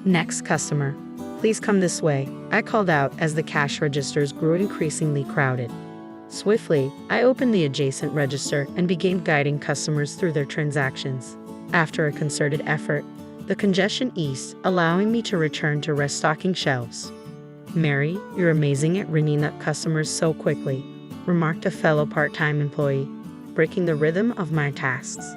Next customer. Please come this way, I called out as the cash registers grew increasingly crowded. Swiftly, I opened the adjacent register and began guiding customers through their transactions. After a concerted effort, the congestion eased, allowing me to return to restocking shelves. "Mary, you're amazing at ringing up customers so quickly," remarked a fellow part-time employee, breaking the rhythm of my tasks.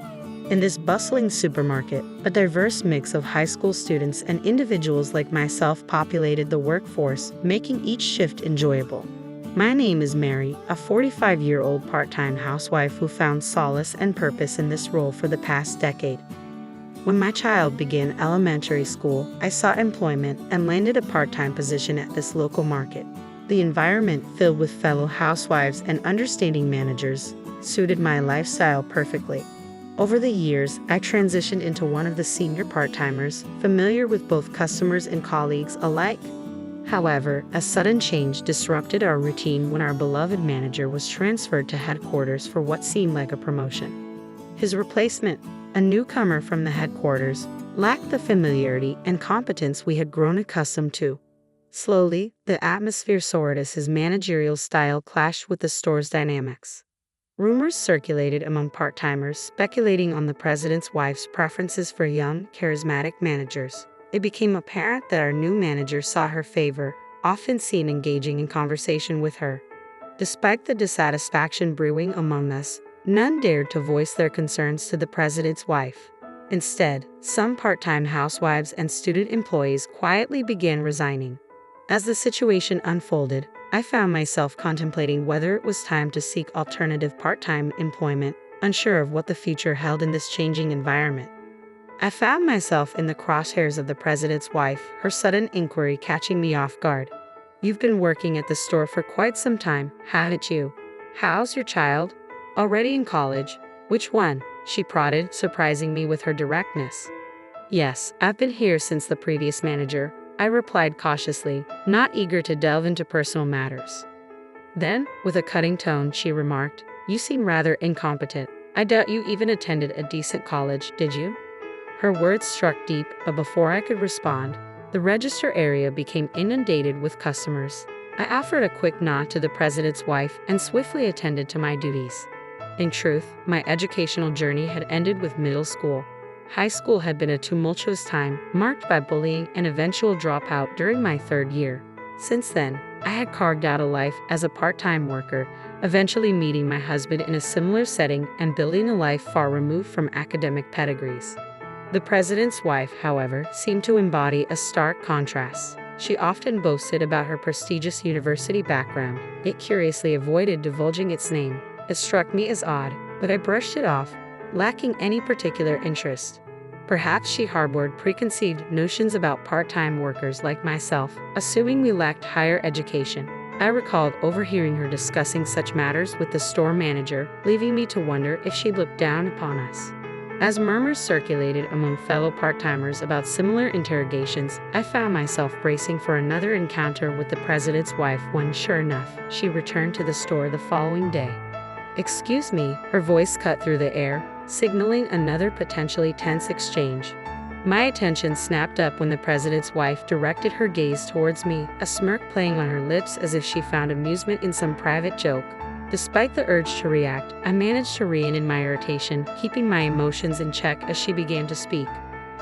In this bustling supermarket, a diverse mix of high school students and individuals like myself populated the workforce, making each shift enjoyable. My name is Mary, a 45-year-old part-time housewife who found solace and purpose in this role for the past decade. When my child began elementary school, I sought employment and landed a part-time position at this local market. The environment, filled with fellow housewives and understanding managers, suited my lifestyle perfectly. Over the years, I transitioned into one of the senior part-timers, familiar with both customers and colleagues alike. However, a sudden change disrupted our routine when our beloved manager was transferred to headquarters for what seemed like a promotion. His replacement, a newcomer from the headquarters, lacked the familiarity and competence we had grown accustomed to. Slowly, the atmosphere soared as his managerial style clashed with the store's dynamics. Rumors circulated among part-timers speculating on the president's wife's preferences for young, charismatic managers. It became apparent that our new manager saw her favor, often seen engaging in conversation with her. Despite the dissatisfaction brewing among us, none dared to voice their concerns to the president's wife. Instead, some part-time housewives and student employees quietly began resigning. As the situation unfolded, I found myself contemplating whether it was time to seek alternative part-time employment, unsure of what the future held in this changing environment. I found myself in the crosshairs of the president's wife, her sudden inquiry catching me off guard. "You've been working at the store for quite some time, haven't you? How's your child? Already in college? Which one?" she prodded, surprising me with her directness. "Yes, I've been here since the previous manager," I replied cautiously, not eager to delve into personal matters. Then, with a cutting tone, she remarked, "You seem rather incompetent. I doubt you even attended a decent college, did you?" Her words struck deep, but before I could respond, the register area became inundated with customers. I offered a quick nod to the president's wife and swiftly attended to my duties. In truth, my educational journey had ended with middle school. High school had been a tumultuous time, marked by bullying and eventual dropout during my third year. Since then, I had carved out a life as a part-time worker, eventually meeting my husband in a similar setting and building a life far removed from academic pedigrees. The president's wife, however, seemed to embody a stark contrast. She often boasted about her prestigious university background, yet curiously avoided divulging its name. It struck me as odd, but I brushed it off, lacking any particular interest. Perhaps she harbored preconceived notions about part-time workers like myself, assuming we lacked higher education. I recalled overhearing her discussing such matters with the store manager, leaving me to wonder if she looked down upon us. As murmurs circulated among fellow part-timers about similar interrogations, I found myself bracing for another encounter with the president's wife when, sure enough, she returned to the store the following day. "Excuse me," her voice cut through the air, signaling another potentially tense exchange. My attention snapped up when the president's wife directed her gaze towards me, a smirk playing on her lips as if she found amusement in some private joke. Despite the urge to react, I managed to rein in my irritation, keeping my emotions in check as she began to speak.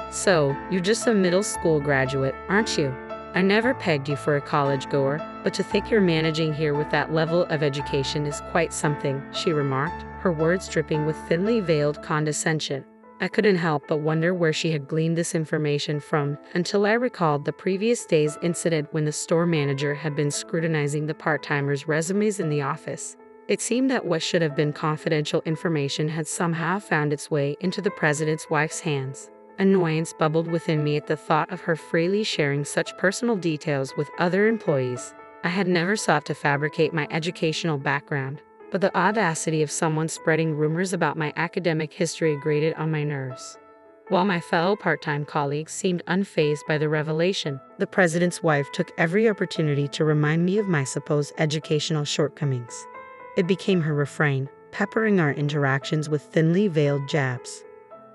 "So, you're just a middle school graduate, aren't you? I never pegged you for a college goer, but to think you're managing here with that level of education is quite something," she remarked, her words dripping with thinly veiled condescension. I couldn't help but wonder where she had gleaned this information from, until I recalled the previous day's incident when the store manager had been scrutinizing the part-timers' resumes in the office. It seemed that what should have been confidential information had somehow found its way into the president's wife's hands. Annoyance bubbled within me at the thought of her freely sharing such personal details with other employees. I had never sought to fabricate my educational background, but the audacity of someone spreading rumors about my academic history grated on my nerves. While my fellow part-time colleagues seemed unfazed by the revelation, the president's wife took every opportunity to remind me of my supposed educational shortcomings. It became her refrain, peppering our interactions with thinly veiled jabs.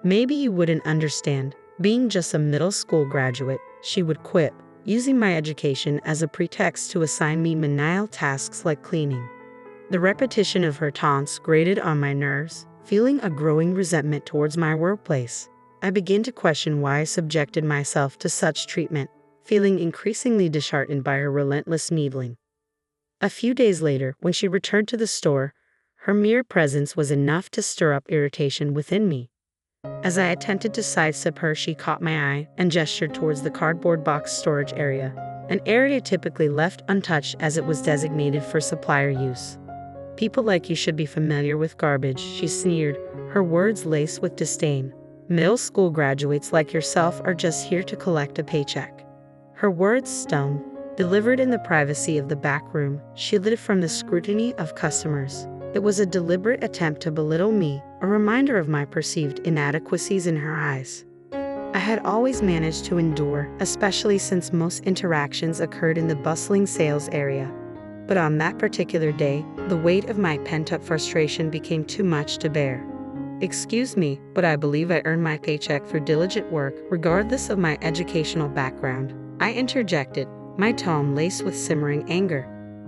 "Maybe you wouldn't understand, Being just a middle school graduate, she would quip, using my education as a pretext to assign me menial tasks like cleaning. The repetition of her taunts grated on my nerves, feeling a growing resentment towards my workplace. I began to question why I subjected myself to such treatment, feeling increasingly disheartened by her relentless needling. A few days later, when she returned to the store, her mere presence was enough to stir up irritation within me. As I attempted to sidestep her, she caught my eye and gestured towards the cardboard box storage area, an area typically left untouched as it was designated for supplier use. "People like you should be familiar with garbage," she sneered, her words laced with disdain. "Middle school graduates like yourself are just here to collect a paycheck." Her words stung, delivered in the privacy of the back room, shielded from the scrutiny of customers. It was a deliberate attempt to belittle me, a reminder of my perceived inadequacies in her eyes. I had always managed to endure, especially since most interactions occurred in the bustling sales area. But on that particular day, the weight of my pent-up frustration became too much to bear. "Excuse me, but I believe I earned my paycheck through diligent work, regardless of my educational background," I interjected, my tone laced with simmering anger.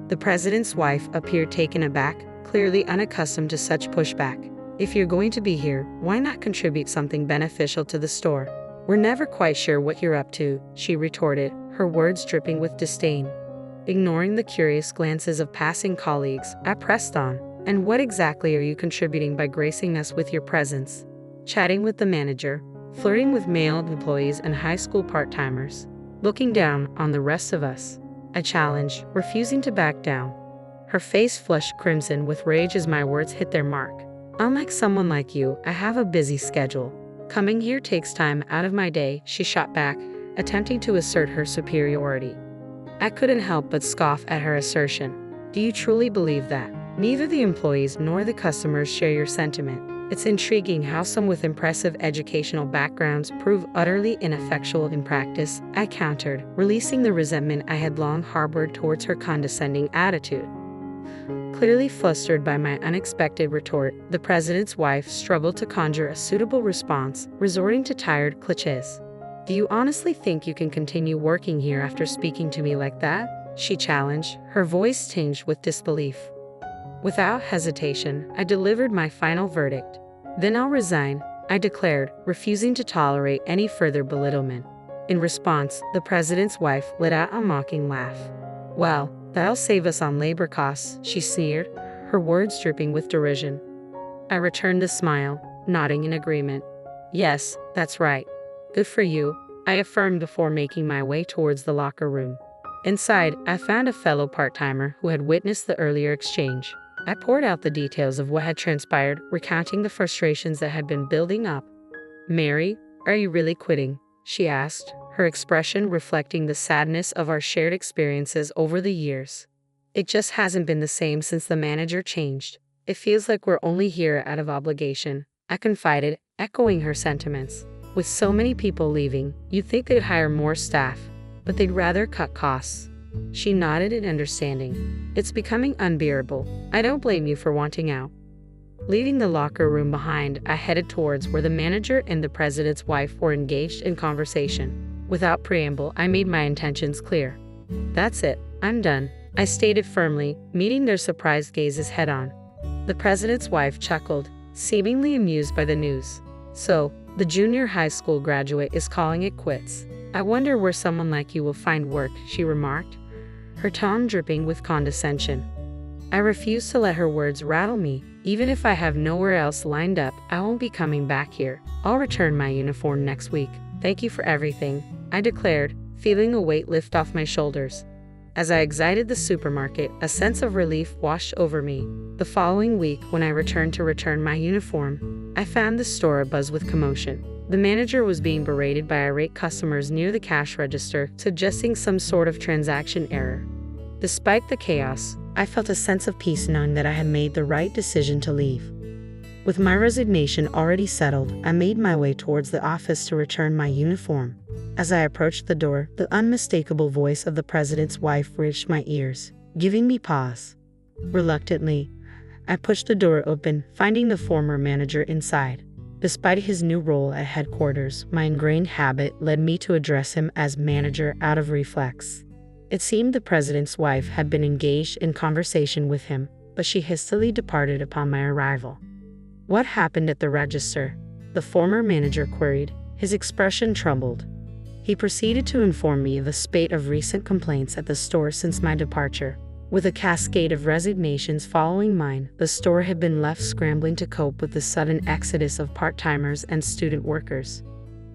The president's wife appeared taken aback, clearly unaccustomed to such pushback. "If you're going to be here, why not contribute something beneficial to the store? We're never quite sure what you're up to," she retorted, her words dripping with disdain. Ignoring the curious glances of passing colleagues, I pressed on. "And what exactly are you contributing by gracing us with your presence? Chatting with the manager, flirting with male employees and high school part-timers, looking down on the rest of us?" I challenged, refusing to back down. Her face flushed crimson with rage as my words hit their mark. "Unlike someone like you, I have a busy schedule. Coming here takes time out of my day," she shot back, attempting to assert her superiority. I couldn't help but scoff at her assertion. "Do you truly believe that? Neither the employees nor the customers share your sentiment. It's intriguing how some with impressive educational backgrounds prove utterly ineffectual in practice," I countered, releasing the resentment I had long harbored towards her condescending attitude. Clearly flustered by my unexpected retort, the president's wife struggled to conjure a suitable response, resorting to tired clichés. "Do you honestly think you can continue working here after speaking to me like that?" she challenged, her voice tinged with disbelief. Without hesitation, I delivered my final verdict. "Then I'll resign," I declared, refusing to tolerate any further belittlement. In response, the president's wife let out a mocking laugh. "Well, that'll save us on labor costs," she sneered, her words dripping with derision. I returned the smile, nodding in agreement. "Yes, that's right. Good for you," I affirmed before making my way towards the locker room. Inside, I found a fellow part-timer who had witnessed the earlier exchange. I poured out the details of what had transpired, recounting the frustrations that had been building up. "Mary, are you really quitting?" she asked, her expression reflecting the sadness of our shared experiences over the years. "It just hasn't been the same since the manager changed. It feels like we're only here out of obligation," I confided, echoing her sentiments. "With so many people leaving, you'd think they'd hire more staff, but they'd rather cut costs." She nodded in understanding. "It's becoming unbearable. I don't blame you for wanting out." Leaving the locker room behind, I headed towards where the manager and the president's wife were engaged in conversation. Without preamble, I made my intentions clear. "That's it. I'm done," I stated firmly, meeting their surprised gazes head-on. The president's wife chuckled, seemingly amused by the news. "So, the junior high school graduate is calling it quits. I wonder where someone like you will find work," she remarked, her tone dripping with condescension. I refused to let her words rattle me. "Even if I have nowhere else lined up, I won't be coming back here. I'll return my uniform next week. Thank you for everything," I declared, feeling a weight lift off my shoulders. As I exited the supermarket, a sense of relief washed over me. The following week, when I returned to return my uniform, I found the store abuzz with commotion. The manager was being berated by irate customers near the cash register, suggesting some sort of transaction error. Despite the chaos, I felt a sense of peace knowing that I had made the right decision to leave. With my resignation already settled, I made my way towards the office to return my uniform. As I approached the door, the unmistakable voice of the president's wife reached my ears, giving me pause. Reluctantly, I pushed the door open, finding the former manager inside. Despite his new role at headquarters, my ingrained habit led me to address him as manager out of reflex. It seemed the president's wife had been engaged in conversation with him, but she hastily departed upon my arrival. "What happened at the register?" the former manager queried, his expression troubled. He proceeded to inform me of a spate of recent complaints at the store since my departure. With a cascade of resignations following mine, the store had been left scrambling to cope with the sudden exodus of part-timers and student workers.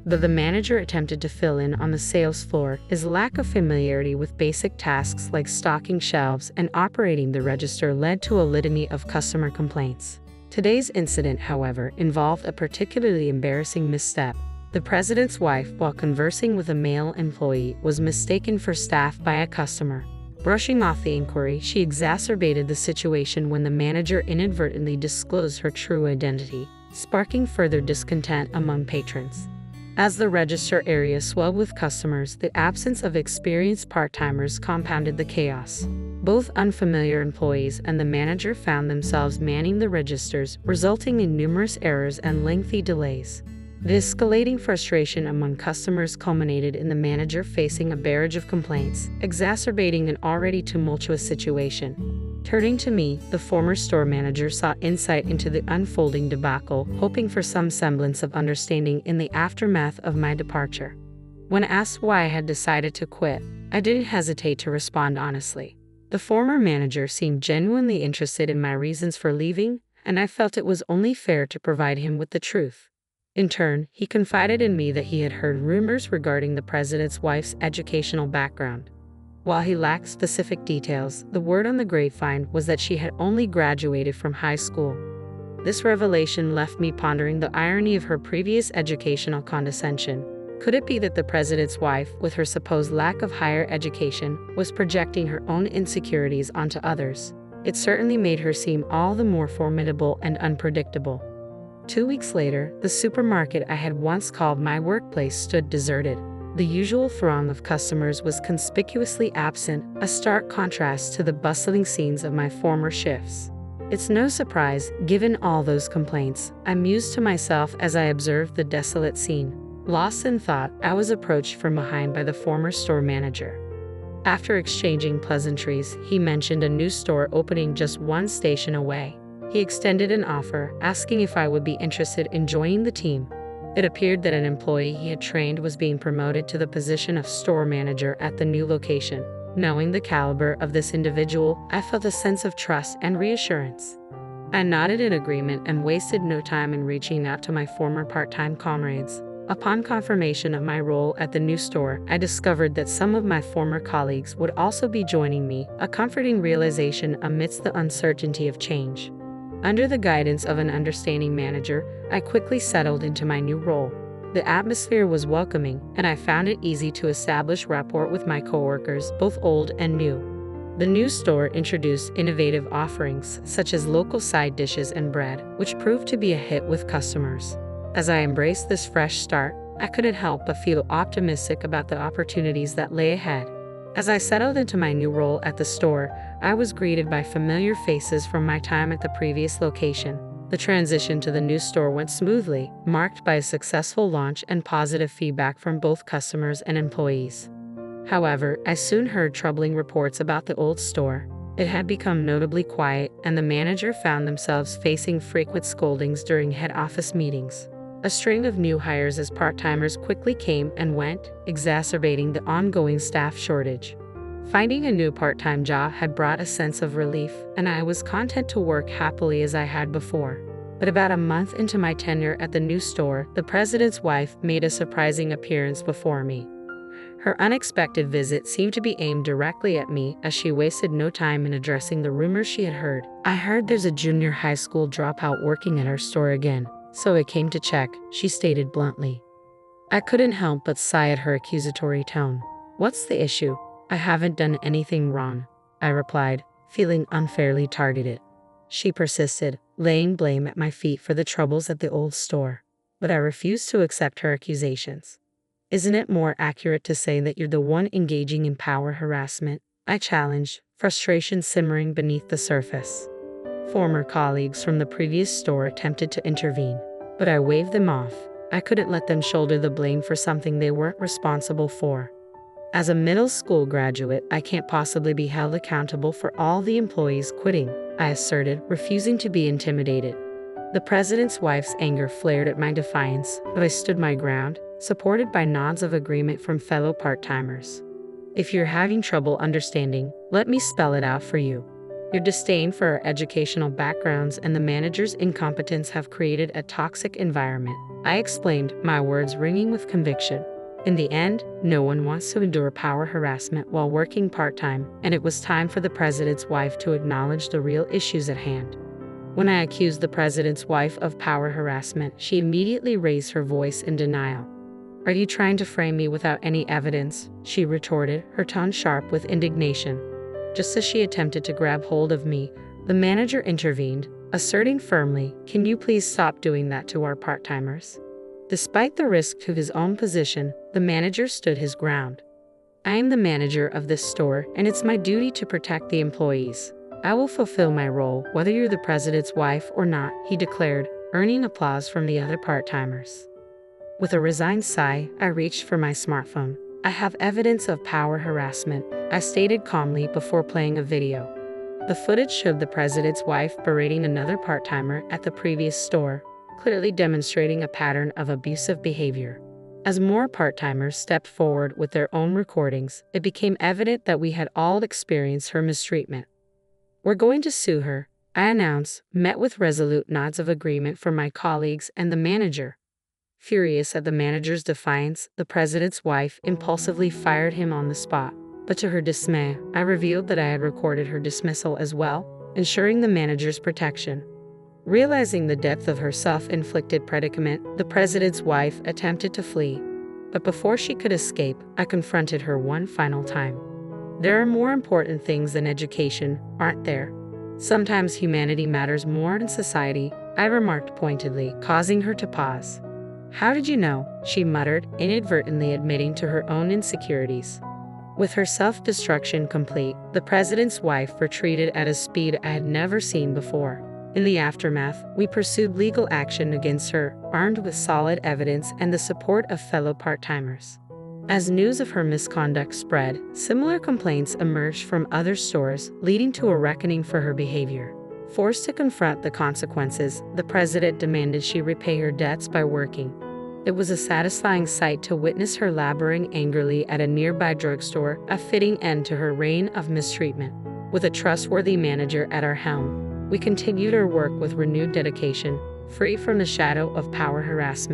Though the manager attempted to fill in on the sales floor, his lack of familiarity with basic tasks like stocking shelves and operating the register led to a litany of customer complaints. Today's incident, however, involved a particularly embarrassing misstep. The president's wife, while conversing with a male employee, was mistaken for staff by a customer. Brushing off the inquiry, she exacerbated the situation when the manager inadvertently disclosed her true identity, sparking further discontent among patrons. As the register area swelled with customers, the absence of experienced part-timers compounded the chaos. Both unfamiliar employees and the manager found themselves manning the registers, resulting in numerous errors and lengthy delays. The escalating frustration among customers culminated in the manager facing a barrage of complaints, exacerbating an already tumultuous situation. Turning to me, the former store manager sought insight into the unfolding debacle, hoping for some semblance of understanding in the aftermath of my departure. When asked why I had decided to quit, I didn't hesitate to respond honestly. The former manager seemed genuinely interested in my reasons for leaving, and I felt it was only fair to provide him with the truth. In turn, he confided in me that he had heard rumors regarding the president's wife's educational background. While he lacked specific details, the word on the grapevine was that she had only graduated from high school. This revelation left me pondering the irony of her previous educational condescension. Could it be that the president's wife, with her supposed lack of higher education, was projecting her own insecurities onto others? It certainly made her seem all the more formidable and unpredictable. 2 weeks later, the supermarket I had once called my workplace stood deserted. The usual throng of customers was conspicuously absent, a stark contrast to the bustling scenes of my former shifts. It's no surprise, given all those complaints, I mused to myself as I observed the desolate scene. Lost in thought, I was approached from behind by the former store manager. After exchanging pleasantries, he mentioned a new store opening just one station away. He extended an offer, asking if I would be interested in joining the team. It appeared that an employee he had trained was being promoted to the position of store manager at the new location. Knowing the caliber of this individual, I felt a sense of trust and reassurance. I nodded in agreement and wasted no time in reaching out to my former part-time comrades. Upon confirmation of my role at the new store, I discovered that some of my former colleagues would also be joining me, a comforting realization amidst the uncertainty of change. Under the guidance of an understanding manager, I quickly settled into my new role. The atmosphere was welcoming, and I found it easy to establish rapport with my coworkers, both old and new. The new store introduced innovative offerings, such as local side dishes and bread, which proved to be a hit with customers. As I embraced this fresh start, I couldn't help but feel optimistic about the opportunities that lay ahead. As I settled into my new role at the store, I was greeted by familiar faces from my time at the previous location. The transition to the new store went smoothly, marked by a successful launch and positive feedback from both customers and employees. However, I soon heard troubling reports about the old store. It had become notably quiet, and the manager found themselves facing frequent scoldings during head office meetings. A string of new hires as part-timers quickly came and went, exacerbating the ongoing staff shortage. Finding a new part-time job had brought a sense of relief, and I was content to work happily as I had before. But about a month into my tenure at the new store, the president's wife made a surprising appearance before me. Her unexpected visit seemed to be aimed directly at me, as she wasted no time in addressing the rumors she had heard. "I heard there's a junior high school dropout working at our store again, so I came to check," she stated bluntly. I couldn't help but sigh at her accusatory tone. "What's the issue?" "I haven't done anything wrong," I replied, feeling unfairly targeted. She persisted, laying blame at my feet for the troubles at the old store. But I refused to accept her accusations. "Isn't it more accurate to say that you're the one engaging in power harassment?" I challenged, frustration simmering beneath the surface. Former colleagues from the previous store attempted to intervene. But I waved them off. I couldn't let them shoulder the blame for something they weren't responsible for. As a middle school graduate, I can't possibly be held accountable for all the employees quitting, I asserted, refusing to be intimidated. The president's wife's anger flared at my defiance, but I stood my ground, supported by nods of agreement from fellow part-timers. If you're having trouble understanding, let me spell it out for you. Your disdain for our educational backgrounds and the manager's incompetence have created a toxic environment, I explained, my words ringing with conviction. In the end, no one wants to endure power harassment while working part-time, and it was time for the president's wife to acknowledge the real issues at hand. When I accused the president's wife of power harassment, she immediately raised her voice in denial. "Are you trying to frame me without any evidence?" she retorted, her tone sharp with indignation. Just as she attempted to grab hold of me, the manager intervened, asserting firmly, "Can you please stop doing that to our part-timers?" Despite the risk to his own position, the manager stood his ground. "I am the manager of this store, and it's my duty to protect the employees. I will fulfill my role, whether you're the president's wife or not," he declared, earning applause from the other part-timers. With a resigned sigh, I reached for my smartphone. "I have evidence of power harassment," I stated calmly before playing a video. The footage showed the president's wife berating another part-timer at the previous store, clearly demonstrating a pattern of abusive behavior. As more part-timers stepped forward with their own recordings, it became evident that we had all experienced her mistreatment. "We're going to sue her," I announced, met with resolute nods of agreement from my colleagues and the manager. Furious at the manager's defiance, the president's wife impulsively fired him on the spot. But to her dismay, I revealed that I had recorded her dismissal as well, ensuring the manager's protection. Realizing the depth of her self-inflicted predicament, the president's wife attempted to flee. But before she could escape, I confronted her one final time. "There are more important things than education, aren't there? Sometimes humanity matters more than society," I remarked pointedly, causing her to pause. "How did you know?" she muttered, inadvertently admitting to her own insecurities. With her self-destruction complete, the president's wife retreated at a speed I had never seen before. In the aftermath, we pursued legal action against her, armed with solid evidence and the support of fellow part-timers. As news of her misconduct spread, similar complaints emerged from other stores, leading to a reckoning for her behavior. Forced to confront the consequences, the president demanded she repay her debts by working. It was a satisfying sight to witness her laboring angrily at a nearby drugstore, a fitting end to her reign of mistreatment. With a trustworthy manager at our helm, we continued our work with renewed dedication, free from the shadow of power harassment.